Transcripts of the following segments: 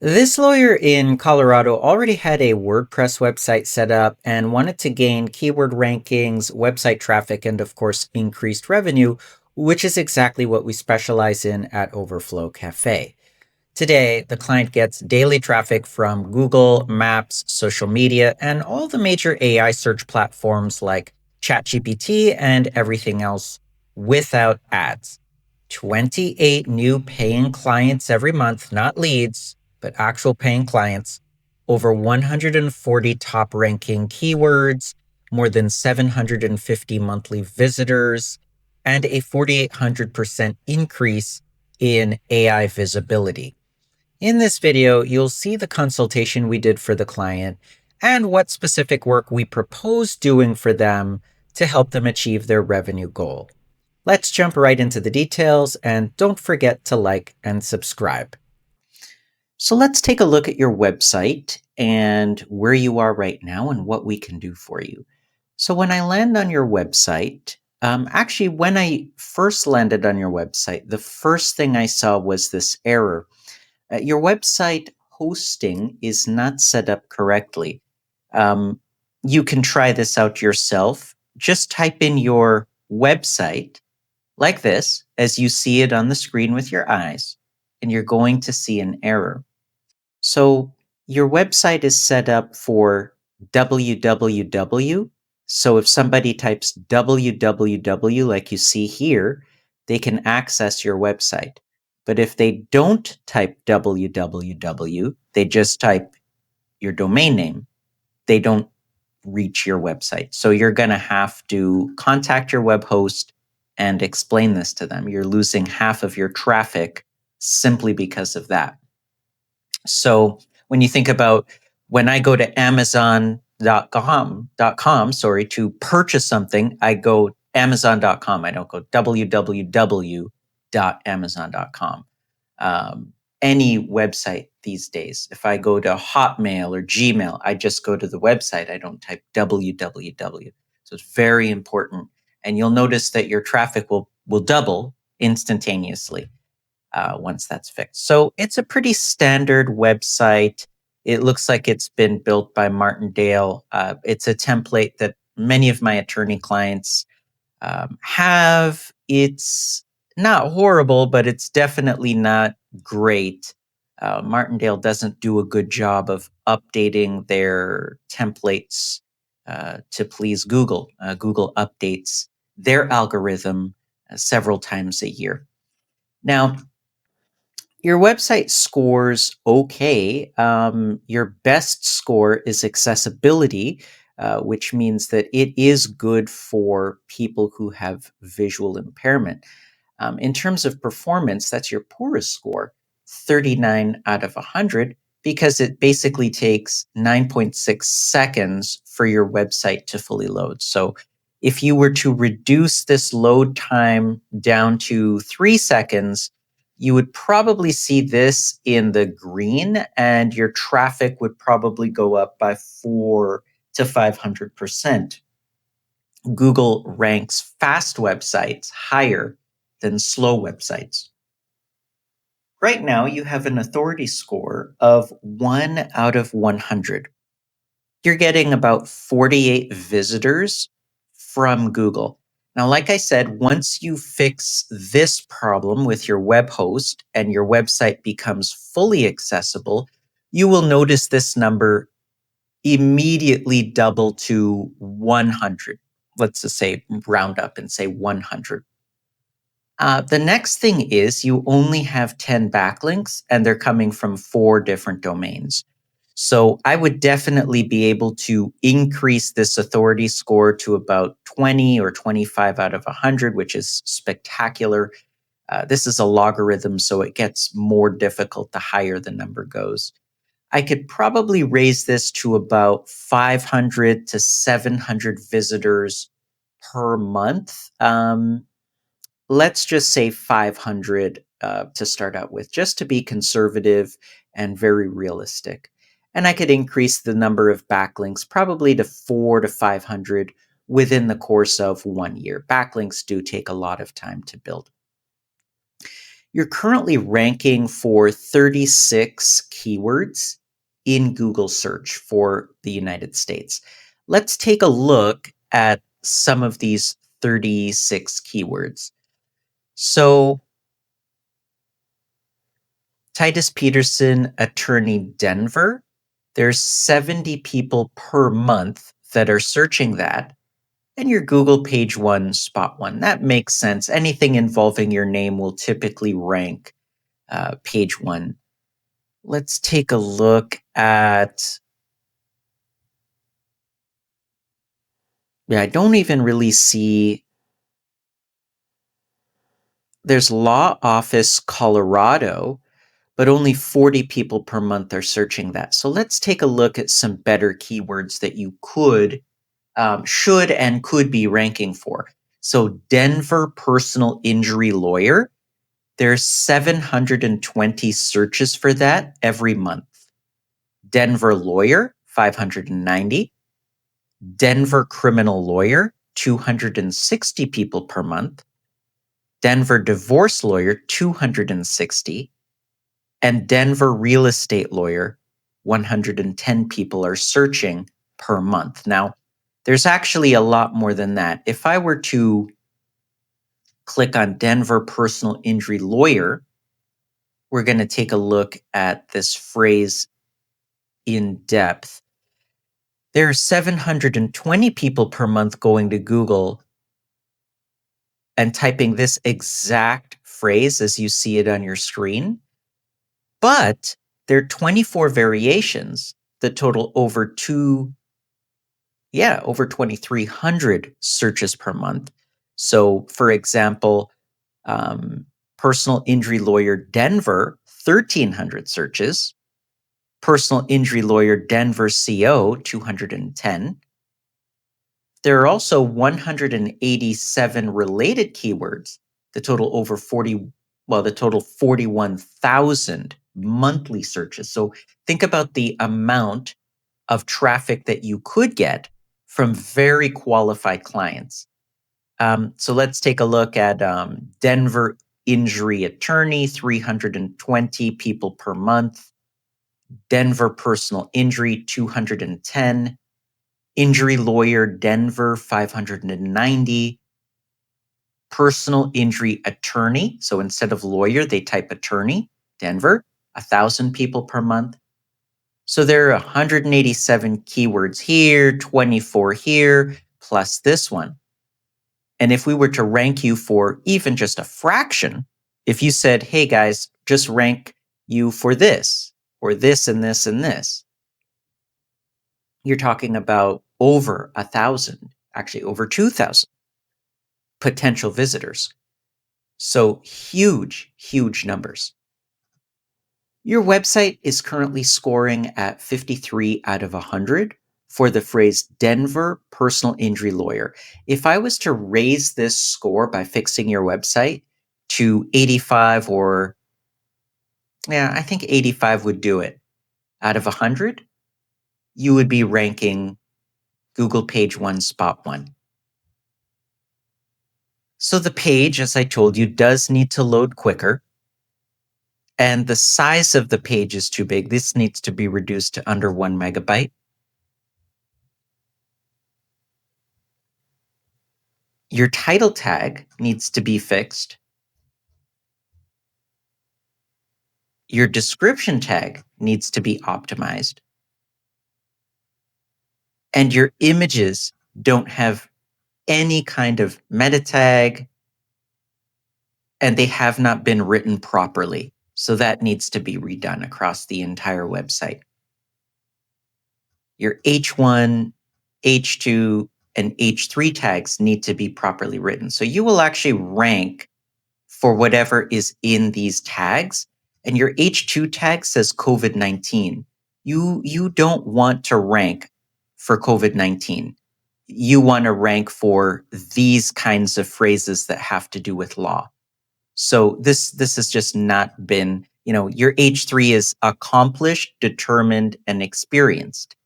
This lawyer in Colorado already had a WordPress website set up and wanted to gain keyword rankings, website traffic, and of course, increased revenue, which is exactly what we specialize in at Overflow Cafe. Today, the client gets daily traffic from Google, Maps, social media, and all the major AI search platforms like ChatGPT and everything else without ads. 28 new paying clients every month, not leads, but actual paying clients, over 140 top ranking keywords, more than 750 monthly visitors, and a 4,800% increase in AI visibility. In this video, you'll see the consultation we did for the client and what specific work we propose doing for them to help them achieve their revenue goal. Let's jump right into the details, and don't forget to like and subscribe. So let's take a look at your website and where you are right now and what we can do for you. So when I land on your website, actually, when I first landed on your website, the first thing I saw was this error. Your website hosting is not set up correctly. Um, you can try this out yourself. Just type in your website like this, as you see it on the screen with your eyes, and you're going to see an error. So your website is set up for www. So if somebody types www like you see here, they can access your website. But if they don't type www, they just type your domain name, they don't reach your website. So you're going to have to contact your web host and explain this to them. You're losing half of your traffic simply because of that. So when you think about when I go to amazon.com, to purchase something, I go amazon.com. I don't go www.amazon.com. Any website these days, if I go to Hotmail or Gmail, I just go to the website. I don't type www. So it's very important. And you'll notice that your traffic will double instantaneously once that's fixed. So it's a pretty standard website. It looks like it's been built by Martindale. It's a template that many of my attorney clients have. It's not horrible, but it's definitely not great. Martindale doesn't do a good job of updating their templates to please Google. Google updates their algorithm several times a year. Now, your website scores okay. Your best score is accessibility, which means that it is good for people who have visual impairment. In terms of performance, that's your poorest score, 39 out of 100, because it basically takes 9.6 seconds for your website to fully load. So if you were to reduce this load time down to 3 seconds, you would probably see this in the green, and your traffic would probably go up by 4 to 500%. Google ranks fast websites higher than slow websites. Right now, you have an authority score of 1 out of 100. You're getting about 48 visitors from Google. Now, like I said, once you fix this problem with your web host and your website becomes fully accessible, you will notice this number immediately double to 100. Let's just say round up and say 100. The next thing is you only have 10 backlinks and they're coming from 4 different domains. So I would definitely be able to increase this authority score to about 20 or 25 out of 100, which is spectacular. This is a logarithm, so it gets more difficult the higher the number goes. I could probably raise this to about 500 to 700 visitors per month. Let's just say 500 to start out with, just to be conservative and very realistic. And I could increase the number of backlinks probably to 400 to 500 within the course of 1 year. Backlinks do take a lot of time to build. You're currently ranking for 36 keywords in Google search for the United States. Let's take a look at some of these 36 keywords. So, Titus Peterson, attorney Denver, there's 70 people per month that are searching that. And your Google page one, spot one. That makes sense. Anything involving your name will typically rank page one. Let's take a look at, I don't even really see, there's Law Office Colorado, but only 40 people per month are searching that. So let's take a look at some better keywords that you should and could be ranking for. So Denver personal injury lawyer, there's 720 searches for that every month. Denver lawyer, 590. Denver criminal lawyer, 260 people per month. Denver divorce lawyer, 260. And Denver real estate lawyer, 110 people are searching per month. Now, there's actually a lot more than that. If I were to click on Denver personal injury lawyer, we're going to take a look at this phrase in depth. There are 720 people per month going to Google and typing this exact phrase as you see it on your screen. But there are 24 variations that total over 2,300 searches per month. So, for example, personal injury lawyer Denver, 1,300 searches. Personal injury lawyer Denver CO, 210. There are also 187 related keywords that total over 41,000 monthly searches. So think about the amount of traffic that you could get from very qualified clients. So let's take a look at Denver injury attorney, 320 people per month. Denver personal injury, 210. Injury lawyer, Denver, 590. Personal injury attorney. So instead of lawyer, they type attorney, Denver, 1,000 people per month. So there are 187 keywords here, 24 here, plus this one. And if we were to rank you for even just a fraction, if you said, hey guys, just rank you for this, or this and this and this, you're talking about over 1,000, actually over 2,000 potential visitors. So huge, huge numbers. Your website is currently scoring at 53 out of 100 for the phrase Denver personal injury lawyer. If I was to raise this score by fixing your website to 85 I think 85 would do it. Out of 100, you would be ranking Google page one, spot one. So the page, as I told you, does need to load quicker. And the size of the page is too big. This needs to be reduced to under 1 megabyte. Your title tag needs to be fixed. Your description tag needs to be optimized. And your images don't have any kind of meta tag, and they have not been written properly. So that needs to be redone across the entire website. Your H1, H2, and H3 tags need to be properly written. So you will actually rank for whatever is in these tags. And your H2 tag says COVID-19. You don't want to rank for COVID-19. You want to rank for these kinds of phrases that have to do with law. So this has just not been, your H3 is accomplished, determined, and experienced.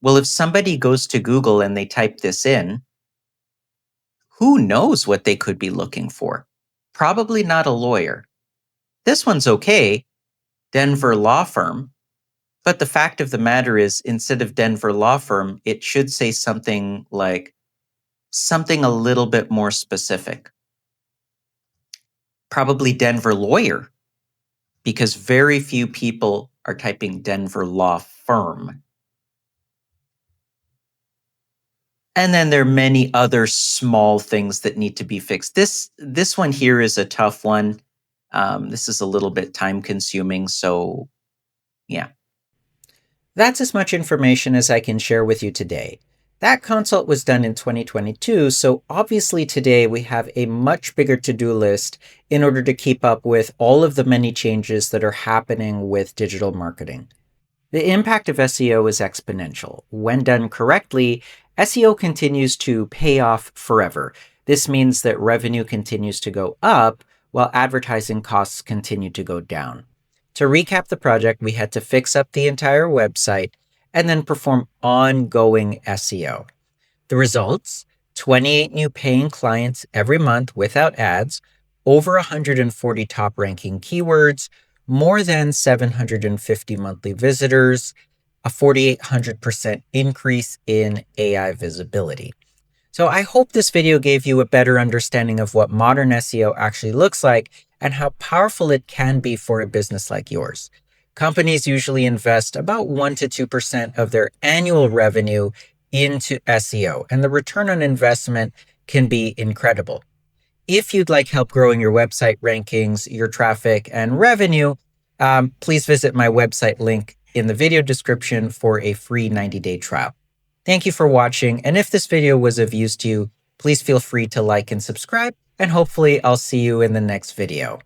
Well, if somebody goes to Google and they type this in, who knows what they could be looking for? Probably not a lawyer. This one's okay, Denver law firm. But the fact of the matter is, instead of Denver law firm, it should say something like something a little bit more specific. Probably Denver lawyer, because very few people are typing Denver law firm. And then there are many other small things that need to be fixed. This one here is a tough one. This is a little bit time consuming. So yeah. That's as much information as I can share with you today. That consult was done in 2022, so obviously today we have a much bigger to-do list in order to keep up with all of the many changes that are happening with digital marketing. The impact of SEO is exponential. When done correctly, SEO continues to pay off forever. This means that revenue continues to go up while advertising costs continue to go down. To recap the project, we had to fix up the entire website and then perform ongoing SEO. The results: 28 new paying clients every month without ads, over 140 top ranking keywords, more than 750 monthly visitors, a 4,800% increase in AI visibility. So I hope this video gave you a better understanding of what modern SEO actually looks like and how powerful it can be for a business like yours. Companies usually invest about 1 to 2% of their annual revenue into SEO, and the return on investment can be incredible. If you'd like help growing your website rankings, your traffic, and revenue, please visit my website link in the video description for a free 90-day trial. Thank you for watching, and if this video was of use to you, please feel free to like and subscribe, and hopefully I'll see you in the next video.